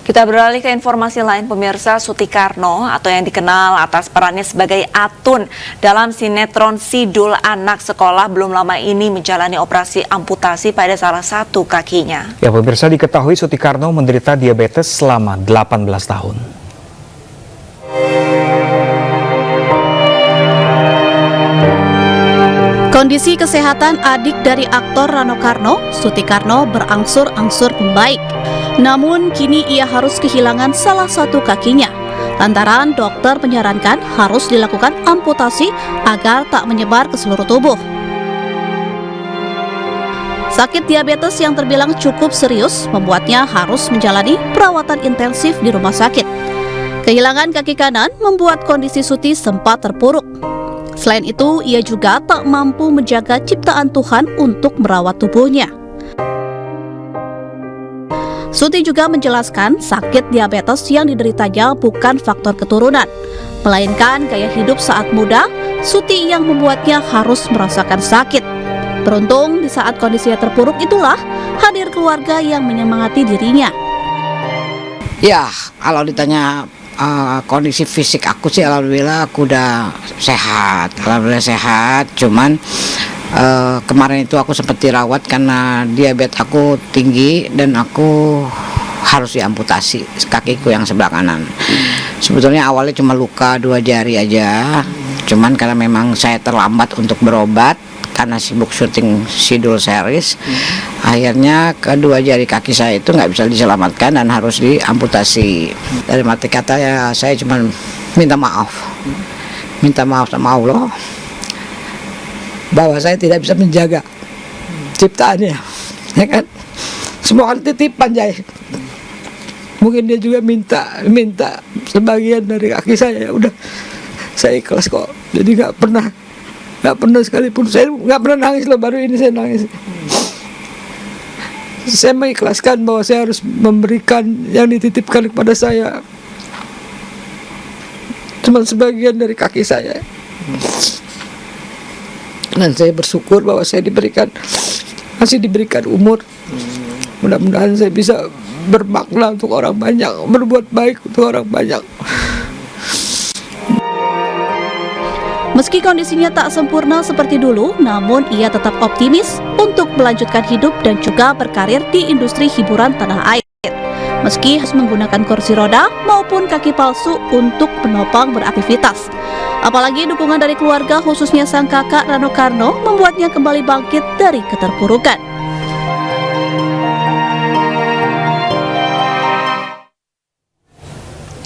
Kita beralih ke informasi lain, pemirsa. Suti Karno atau yang dikenal atas perannya sebagai Atun dalam sinetron Sidul Anak Sekolah belum lama ini menjalani operasi amputasi pada salah satu kakinya. Ya, pemirsa, diketahui Suti Karno menderita diabetes selama 18 tahun. Kondisi kesehatan adik dari aktor Rano Karno, Suti Karno, berangsur-angsur membaik. Namun kini ia harus kehilangan salah satu kakinya. Lantaran dokter menyarankan harus dilakukan amputasi agar tak menyebar ke seluruh tubuh. Sakit diabetes yang terbilang cukup serius membuatnya harus menjalani perawatan intensif di rumah sakit. Kehilangan kaki kanan membuat kondisi Suti sempat terpuruk. Selain itu, ia juga tak mampu menjaga ciptaan Tuhan untuk merawat tubuhnya. Suti juga menjelaskan sakit diabetes yang dideritanya bukan faktor keturunan, melainkan gaya hidup saat muda Suti yang membuatnya harus merasakan sakit. Beruntung di saat kondisinya terpuruk itulah hadir keluarga yang menyemangati dirinya. Ya, kalau ditanya kondisi fisik aku sih alhamdulillah aku udah sehat, cuman kemarin itu aku sempat dirawat karena diabetes aku tinggi dan aku harus diamputasi kakiku yang sebelah kanan. Sebetulnya awalnya cuma luka 2 jari aja, cuman karena memang saya terlambat untuk berobat karena sibuk syuting Sidul series, akhirnya kedua jari kaki saya itu nggak bisa diselamatkan dan harus diamputasi. Dari mati kata ya saya cuma minta maaf sama Allah bahwa saya tidak bisa menjaga ciptaannya, ya kan? Semua kan titipan Jai. Mungkin dia juga minta sebagian dari kaki saya, ya udah saya ikhlas kok. Jadi nggak pernah sekalipun saya nggak pernah nangis loh, baru ini saya nangis. Saya mengikhlaskan bahwa saya harus memberikan yang dititipkan kepada saya cuma sebagian dari kaki saya. Dan saya bersyukur bahwa saya masih diberikan umur. Mudah-mudahan saya bisa bermakna untuk orang banyak, berbuat baik untuk orang banyak. Meski kondisinya tak sempurna seperti dulu, namun ia tetap optimis untuk melanjutkan hidup dan juga berkarir di industri hiburan tanah air. Meski harus menggunakan kursi roda maupun kaki palsu untuk menopang beraktivitas. Apalagi dukungan dari keluarga khususnya sang kakak Rano Karno membuatnya kembali bangkit dari keterpurukan.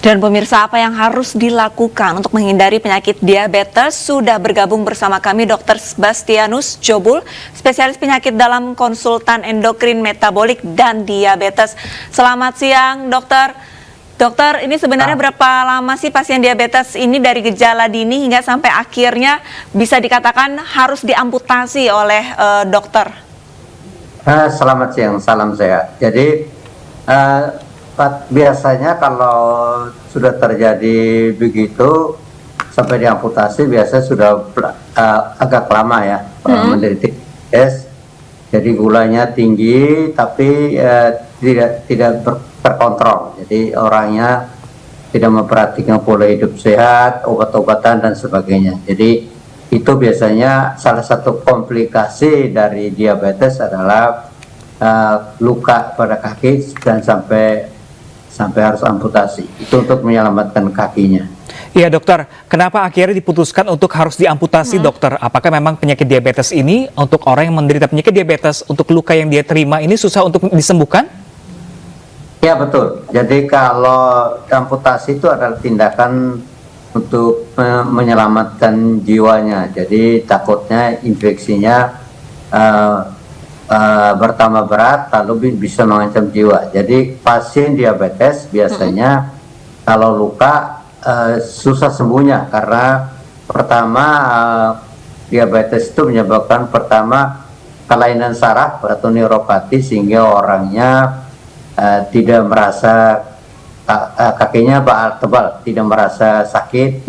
Dan pemirsa, apa yang harus dilakukan untuk menghindari penyakit diabetes? Sudah bergabung bersama kami Dr. Sebastianus Jobul, spesialis penyakit dalam konsultan endokrin metabolik dan diabetes. Selamat siang, dokter. Dokter, ini sebenarnya berapa lama sih pasien diabetes ini dari gejala dini hingga sampai akhirnya bisa dikatakan harus diamputasi oleh dokter? Selamat siang, salam sehat. Jadi biasanya kalau sudah terjadi begitu sampai diamputasi biasanya sudah agak lama ya menderita diabetes. Jadi gulanya tinggi tapi tidak terkontrol. Jadi orangnya tidak memperhatikan pola hidup sehat, obat-obatan dan sebagainya. Jadi itu biasanya salah satu komplikasi dari diabetes adalah luka pada kaki dan sampai harus amputasi. Itu untuk menyelamatkan kakinya. Iya dokter, kenapa akhirnya diputuskan untuk harus diamputasi dokter? Apakah memang penyakit diabetes ini untuk orang yang menderita penyakit diabetes, untuk luka yang dia terima ini susah untuk disembuhkan? Ya betul, jadi kalau amputasi itu adalah tindakan untuk menyelamatkan jiwanya. Jadi takutnya infeksinya bertambah berat lalu bisa mengancam jiwa. Jadi pasien diabetes biasanya kalau luka susah sembuhnya karena pertama diabetes itu menyebabkan pertama kelainan saraf atau neuropati sehingga orangnya tidak merasa kakinya tebal, tidak merasa sakit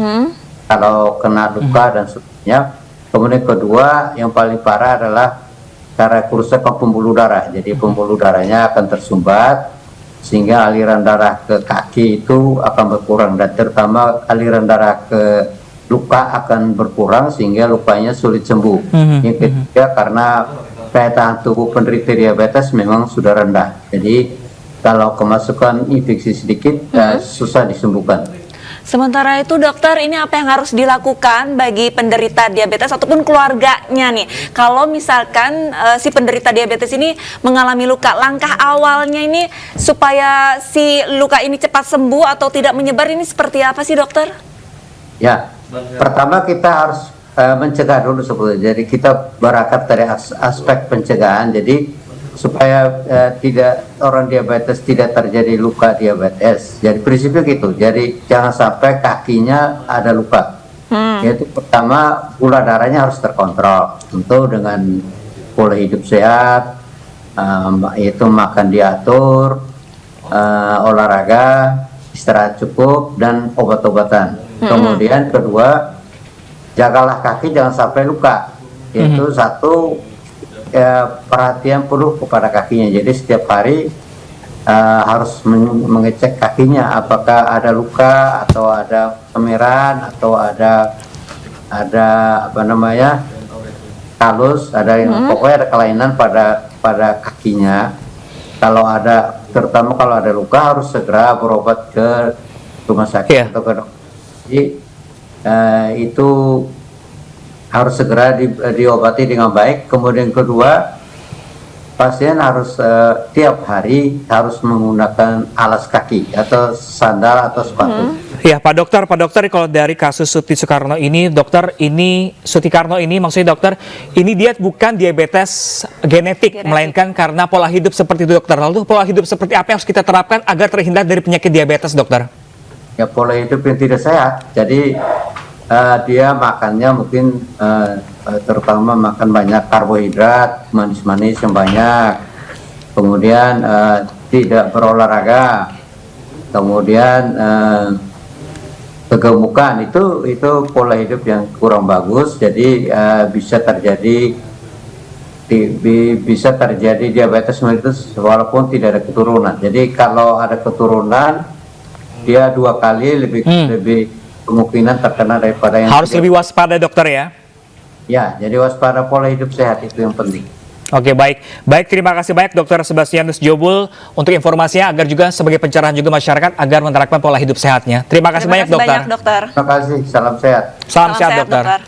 kalau kena luka dan sebagainya. Kemudian kedua yang paling parah adalah karena kerusakan pembuluh darah, jadi pembuluh darahnya akan tersumbat sehingga aliran darah ke kaki itu akan berkurang, dan terutama aliran darah ke luka akan berkurang sehingga lukanya sulit sembuh. Yang ketiga, karena daya tahan tubuh penderita diabetes memang sudah rendah, jadi kalau kemasukan infeksi sedikit susah disembuhkan. Sementara itu dokter, ini apa yang harus dilakukan bagi penderita diabetes ataupun keluarganya nih? Kalau misalkan si penderita diabetes ini mengalami luka, langkah awalnya ini supaya si luka ini cepat sembuh atau tidak menyebar ini seperti apa sih dokter? Ya, pertama kita harus mencegah dulu sebetulnya. Jadi kita berangkat dari aspek pencegahan. Jadi supaya orang diabetes tidak terjadi luka diabetes. Jadi prinsipnya gitu. Jadi jangan sampai kakinya ada luka. Yaitu pertama, gula darahnya harus terkontrol. Tentu dengan pola hidup sehat, yaitu makan diatur, olahraga, istirahat cukup, dan obat-obatan. Kemudian kedua, jagalah kaki jangan sampai luka. Yaitu satu, perhatian penuh kepada kakinya. Jadi setiap hari harus mengecek kakinya apakah ada luka atau ada kemerahan atau ada kalus, ada yang pokoknya ada kelainan pada kakinya. Kalau ada, terutama kalau ada luka, harus segera berobat ke rumah sakit atau ke dokter. Jadi itu harus segera diobati dengan baik. Kemudian kedua, pasien harus tiap hari harus menggunakan alas kaki atau sandal atau sepatu. Ya, Pak Dokter, kalau dari kasus Suti Soekarno ini, Suti-Karno ini maksudnya dokter, ini dia bukan diabetes genetik, melainkan karena pola hidup seperti itu dokter. Lalu pola hidup seperti apa yang harus kita terapkan agar terhindar dari penyakit diabetes dokter? Ya, pola hidup yang tidak sehat. Jadi dia makannya mungkin terutama makan banyak karbohidrat, manis-manis yang banyak, kemudian tidak berolahraga, kemudian kegemukan, itu pola hidup yang kurang bagus. Jadi bisa terjadi diabetes mellitus walaupun tidak ada keturunan. Jadi kalau ada keturunan, dia 2 kali lebih kemungkinan terkena daripada yang harus lebih waspada dokter ya. Ya, jadi waspada, pola hidup sehat itu yang penting. Oke, baik, terima kasih banyak Dr. Sebastianus Jobul untuk informasinya, agar juga sebagai pencerahan juga masyarakat agar menerapkan pola hidup sehatnya. Terima kasih banyak dokter. Terima kasih, salam sehat. Salam sehat dokter.